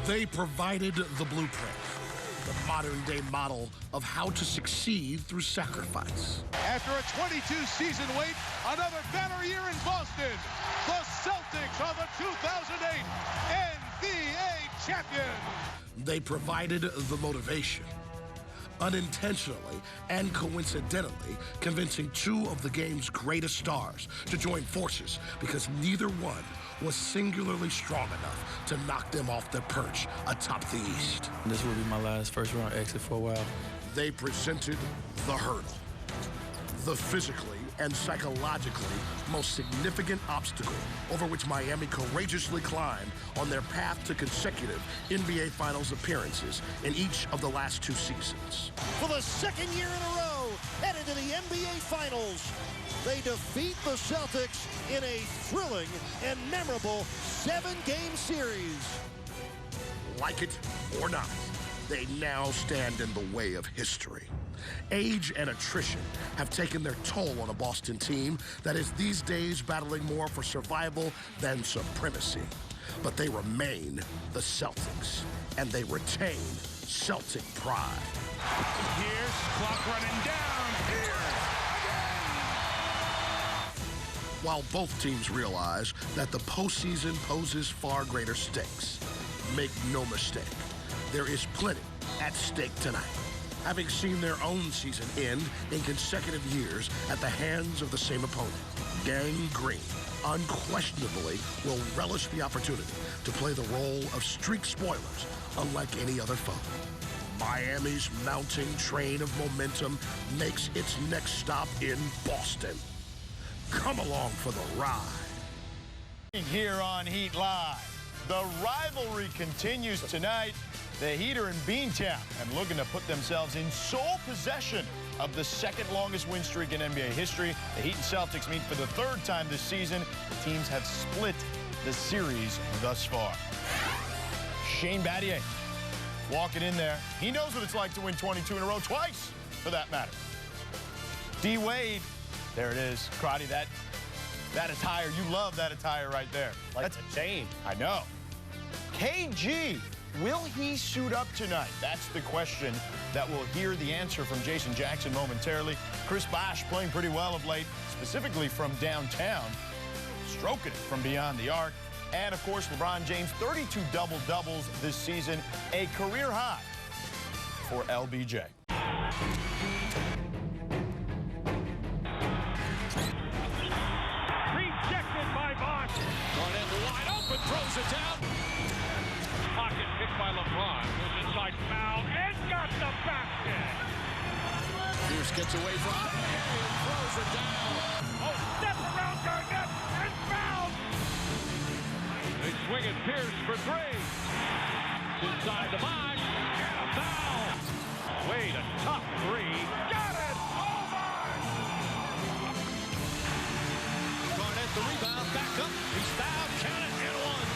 They provided the blueprint, the modern-day model of how to succeed through sacrifice. After a 22-season wait, another banner year in Boston. The Celtics are the 2008 NBA champions. They provided the motivation, unintentionally and coincidentally convincing two of the game's greatest stars to join forces because neither one was singularly strong enough to knock them off their perch atop the East. This will be my last first-round exit for a while. They presented the hurdle, the physically and psychologically most significant obstacle over which Miami courageously climbed on their path to consecutive NBA Finals appearances in each of the last two seasons. For the second year in a row, headed to the NBA Finals, they defeat the Celtics in a thrilling and memorable 7-game series. Like it or not, they now stand in the way of history. Age and attrition have taken their toll on a Boston team that is these days battling more for survival than supremacy. But they remain the Celtics, and they retain Celtic pride. Here's clock running down. Here again. While both teams realize that the postseason poses far greater stakes, make no mistake, there is plenty at stake tonight. Having seen their own season end in consecutive years at the hands of the same opponent, Gang Green unquestionably will relish the opportunity to play the role of streak spoilers unlike any other foe. Miami's mounting train of momentum makes its next stop in Boston. Come along for the ride. Here on Heat Live, the rivalry continues tonight. The Heat are in Beantown and looking to put themselves in sole possession of the second longest win streak in NBA history. The Heat and Celtics meet for the third time this season. The teams have split the series thus far. Shane Battier walking in there. He knows what it's like to win 22 in a row, twice for that matter. D. Wade, there it is. Crotty, that attire, you love that attire right there. Like a chain. I know. KG. Will he suit up tonight? That's the question that we'll hear the answer from Jason Jackson momentarily. Chris Bosh playing pretty well of late, specifically from downtown, stroking it from beyond the arc. And, of course, LeBron James, 32 double-doubles this season, a career high for LBJ. Rejected by Bosh. Garnett wide open, throws it down. Pocket picked by LeBron. Goes inside, foul, and got the basket. Pierce gets away from it and throws it down. Oh, step around Garnett and foul. They swing at Pierce for three. Inside the box and a foul. Wade, a tough three. Got it. Oh, my. Garnett the rebound, back up. He's fouled, count it, and one.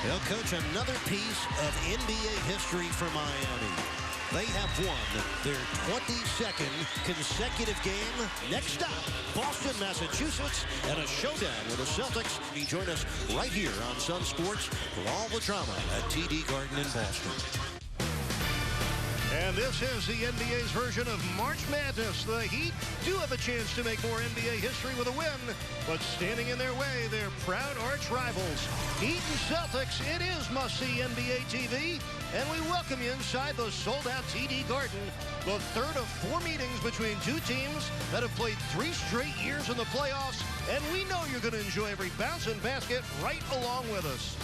He'll coach another piece of NBA history for Miami. They have won their 22nd consecutive game. Next stop, Boston, Massachusetts, and a showdown with the Celtics. You join us right here on Sunsports for all the drama at TD Garden in Boston. And this is the NBA's version of March Madness. The Heat do have a chance to make more NBA history with a win, but standing in their way, their proud arch rivals. Heat and Celtics, it is must-see NBA TV, and we welcome you inside the sold-out TD Garden, the third of 4 meetings between two teams that have played 3 straight years in the playoffs, and we know you're going to enjoy every bounce and basket right along with us.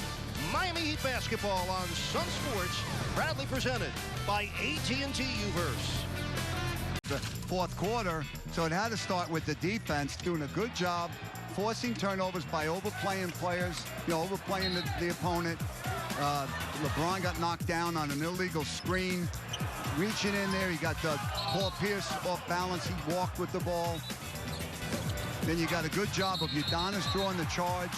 Miami Heat basketball on Sunsports, proudly presented by AT&T Uverse. The fourth quarter, so it had to start with the defense doing a good job, forcing turnovers by overplaying players, overplaying the opponent. LeBron got knocked down on an illegal screen. Reaching in there, he got Paul Pierce off balance. He walked with the ball. Then you got a good job of Udonis drawing the charge.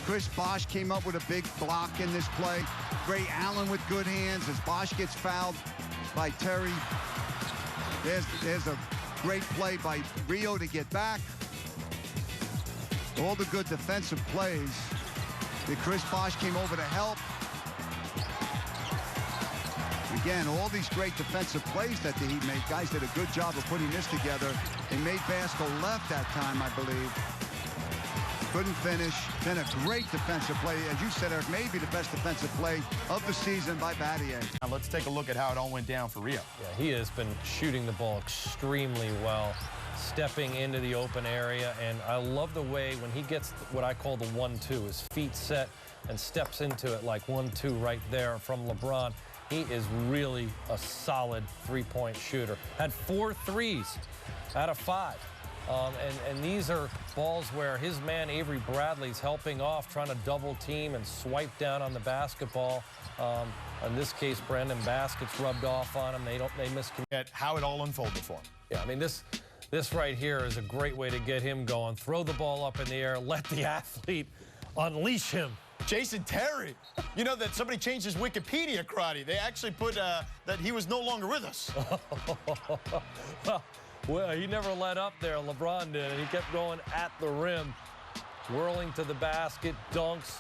Chris Bosh came up with a big block in this play. Ray Allen with good hands as Bosh gets fouled by Terry. There's a great play by Rio to get back. all the good defensive plays. Chris Bosh came over to help. Again, all these great defensive plays that the Heat made. Guys did a good job of putting this together. They made Vasco left that time, I believe. Couldn't finish. Then a great defensive play. As you said, Eric, maybe the best defensive play of the season by Battier. Now let's take a look at how it all went down for Rio. Yeah, he has been shooting the ball extremely well, stepping into the open area, and I love the way when he gets what I call the 1-2, his feet set and steps into it like 1-2 right there from LeBron. He is really a solid three-point shooter. Had 4 threes out of 5. And these are balls where his man Avery Bradley's helping off, trying to double team and swipe down on the basketball. In this case, Brandon Baskett's rubbed off on him. They miscommunicate. How it all unfolded for him. Yeah, I mean, this right here is a great way to get him going. Throw the ball up in the air, let the athlete unleash him. Jason Terry. You know that somebody changed his Wikipedia, Karate. They actually put that he was no longer with us. Well, he never let up there. LeBron did, and he kept going at the rim, whirling to the basket, dunks.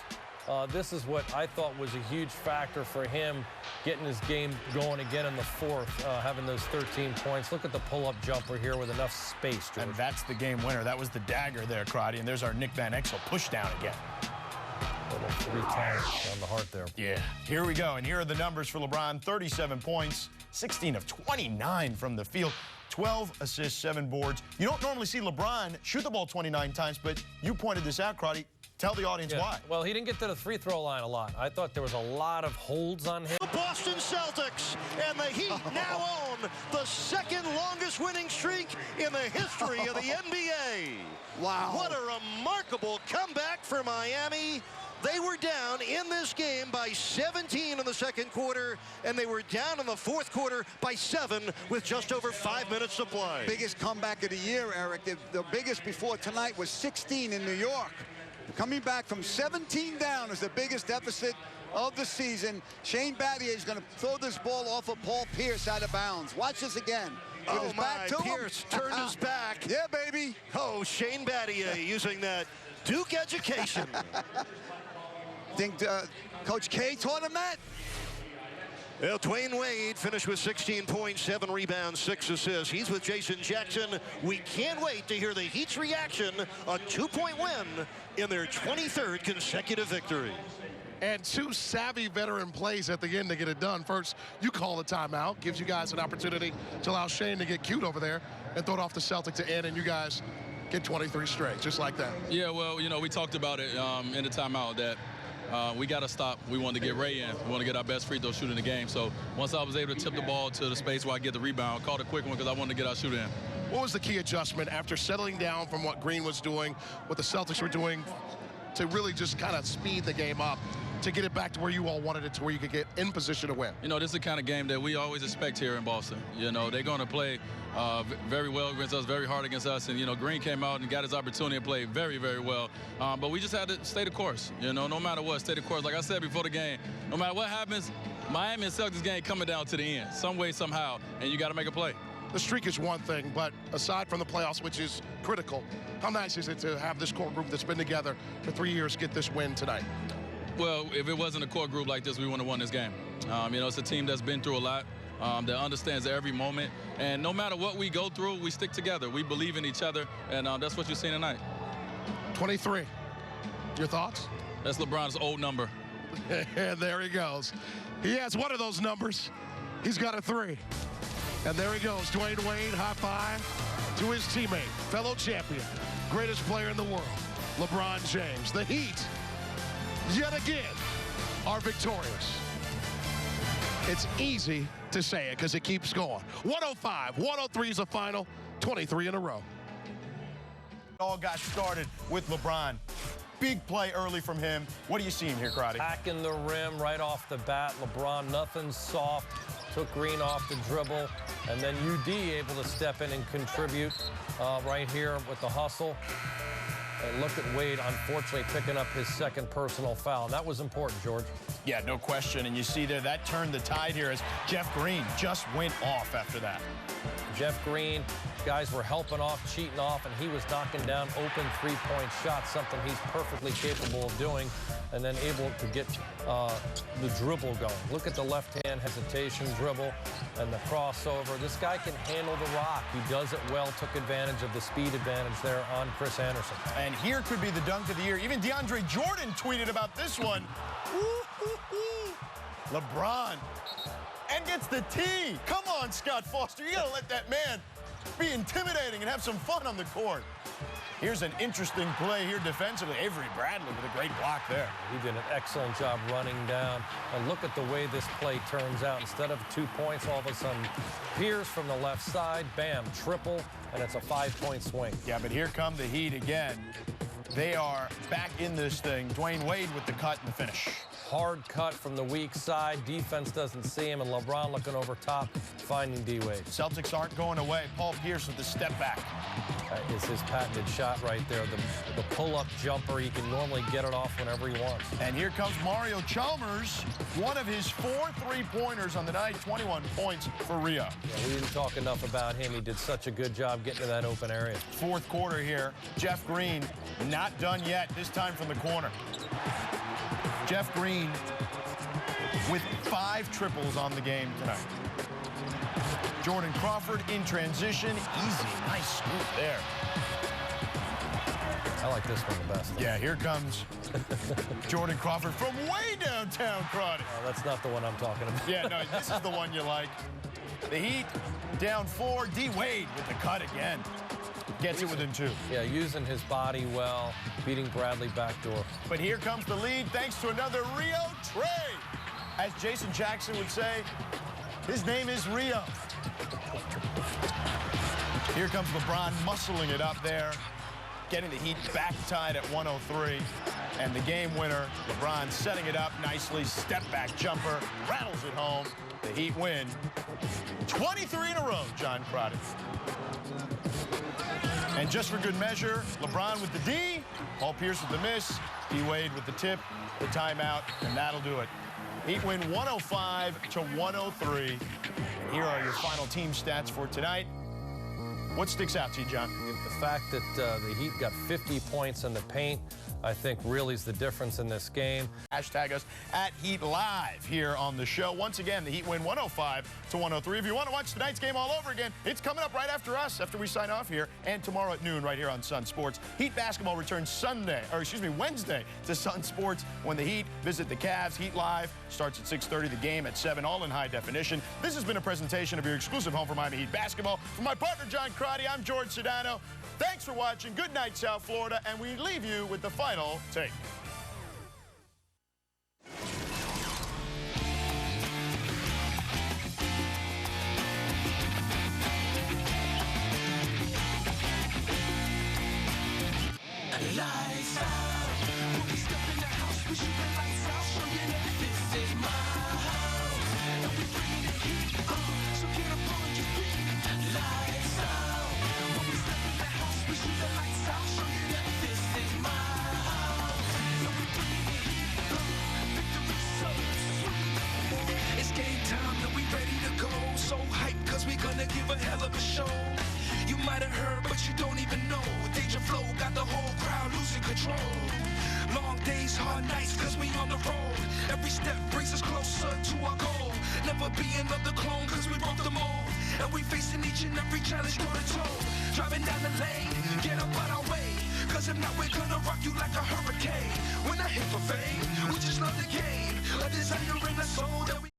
This is what I thought was a huge factor for him getting his game going again in the fourth, having those 13 points. Look at the pull-up jumper here with enough space, George. And that's the game winner. That was the dagger there, Karate. And there's our Nick Van Exel push down again. 3 times on the heart there. Yeah, here we go. And here are the numbers for LeBron. 37 points, 16 of 29 from the field, 12 assists, 7 boards. You don't normally see LeBron shoot the ball 29 times, but you pointed this out, Karate. Tell the audience why. Well, he didn't get to the free throw line a lot. I thought there was a lot of holds on him. The Boston Celtics and the Heat now own the second longest winning streak in the history of the NBA. Wow. What a remarkable comeback for Miami. They were down in this game by 17 in the second quarter, and they were down in the fourth quarter by 7 with just over 5 minutes to play. Biggest comeback of the year, Eric. The biggest before tonight was 16 in New York. Coming back from 17 down is the biggest deficit of the season. Shane Battier is going to throw this ball off of Paul Pierce out of bounds. Watch this again. With his back to Pierce turned his back. Yeah, baby. Oh, Shane Battier using that Duke education. Think Coach K taught him that? Well, Dwayne Wade finished with 16 points, 7 rebounds, 6 assists. He's with Jason Jackson. We can't wait to hear the Heat's reaction, a 2-point win in their 23rd consecutive victory. And 2 savvy veteran plays at the end to get it done. First, you call the timeout, gives you guys an opportunity to allow Shane to get cute over there and throw it off the Celtics to end, and you guys get 23 straight, just like that. Yeah, well, you know, we talked about it in the timeout that we got to stop. We wanted to get Ray in. We want to get our best free throw shooter in the game. So once I was able to tip the ball to the space where I get the rebound, called a quick one because I wanted to get our shooter in. What was the key adjustment after settling down from what Green was doing, what the Celtics were doing, to really just kind of speed the game up, to get it back to where you all wanted it, to where you could get in position to win? You know, this is the kind of game that we always expect here in Boston. You know, they're going to play very well against us, very hard against us. And, you know, Green came out and got his opportunity to play very, very well. But we just had to stay the course, you know, no matter what, stay the course. Like I said before the game, no matter what happens, Miami and Celtics game coming down to the end, some way, somehow, and you got to make a play. The streak is one thing, but aside from the playoffs, which is critical, how nice is it to have this core group that's been together for 3 years get this win tonight? Well, if it wasn't a core group like this, we wouldn't have won this game. You know, it's a team that's been through a lot, that understands every moment. And no matter what we go through, we stick together. We believe in each other, and that's what you're seeing tonight. 23. Your thoughts? That's LeBron's old number. And there he goes. He has one of those numbers. He's got a 3. And there he goes. Dwayne Wade, high five to his teammate, fellow champion, greatest player in the world, LeBron James. The Heat, yet again, are victorious. It's easy to say it because it keeps going. 105, 103 is the final, 23 in a row. It all got started with LeBron. Big play early from him. What are you seeing here, Karate? Attacking the rim right off the bat. LeBron, nothing soft. Took Green off the dribble. And then UD able to step in and contribute right here with the hustle. And look at Wade, unfortunately, picking up his second personal foul. And that was important, George. Yeah, no question. And you see there, that turned the tide here as Jeff Green just went off after that. Jeff Green, guys were helping off, cheating off, and he was knocking down open three-point shots, something he's perfectly capable of doing, and then able to get the dribble going. Look at the left-hand hesitation dribble and the crossover. This guy can handle the rock. He does it well, took advantage of the speed advantage there on Chris Anderson. And here could be the dunk of the year. Even DeAndre Jordan tweeted about this one. LeBron. And gets the tee. Come on, Scott Foster. You got to let that man be intimidating and have some fun on the court. Here's an interesting play here defensively. Avery Bradley with a great block there. He did an excellent job running down. And look at the way this play turns out. Instead of 2 points, all of a sudden, Pierce from the left side, bam, triple, and it's a 5-point swing. Yeah, but here come the Heat again. They are back in this thing. Dwayne Wade with the cut and the finish. Hard cut from the weak side. Defense doesn't see him, and LeBron looking over top, finding D-Wade. Celtics aren't going away. Paul Pierce with the step back. That is his patented shot right there. The pull-up jumper. He can normally get it off whenever he wants. And here comes Mario Chalmers, one of his 4 3-pointers on the night, 21 points for Rio. Yeah, we didn't talk enough about him. He did such a good job getting to that open area. Fourth quarter here. Jeff Green not done yet, this time from the corner. Jeff Green with 5 triples on the game tonight. Jordan Crawford in transition. Easy, nice scoop there. I like this one the best. Yeah, here comes Jordan Crawford from way downtown Crowdy. That's not the one I'm talking about. Yeah, no, this is the one you like. The Heat down 4. D-Wade with the cut again. Gets it within 2. Yeah, using his body well, beating Bradley backdoor. But here comes the lead thanks to another Rio trade. As Jason Jackson would say, his name is Rio. Here comes LeBron muscling it up there, getting the Heat back tied at 103. And the game winner, LeBron setting it up nicely, step back jumper, rattles it home. The Heat win 23 in a row, John Crotty. And just for good measure, LeBron with the D, Paul Pierce with the miss, D-Wade with the tip, the timeout, and that'll do it. Heat win 105-103. And here are your final team stats for tonight. What sticks out to you, John? The fact that the Heat got 50 points in the paint, I think really is the difference in this game. Hashtag us at Heat Live here on the show. Once again, the Heat win 105-103. If you want to watch tonight's game all over again, it's coming up right after us, after we sign off here, and tomorrow at noon right here on Sunsports. Heat basketball returns Wednesday to Sunsports when the Heat visit the Cavs. Heat Live starts at 6:30, the game at 7, all in high definition. This has been a presentation of your exclusive home for Miami Heat basketball. For my partner, John Crotty, I'm George Sedano. Thanks for watching. Good night, South Florida, and we leave you with the final take. Lights out. When we step in the house, we shoot the lights out. Show you that this is my house. And we bring the heat on. So get up on your feet. Lights out. When we step in the house, we shoot the lights out. Show you that this is my house. And we bring the heat on. Victory so sweet. It's game time and we ready to go. So hyped cause we gonna give a hell of a show. You might have heard, but you don't even know. Danger Flow got the whole crowd losing control. Long days, hard nights, cause we on the road. Every step brings us closer to our goal. Never be another clone, cause we broke the mold. And we facing each and every challenge toe to toe. Driving down the lane, get up out our way. Cause if not, we're gonna rock you like a hurricane.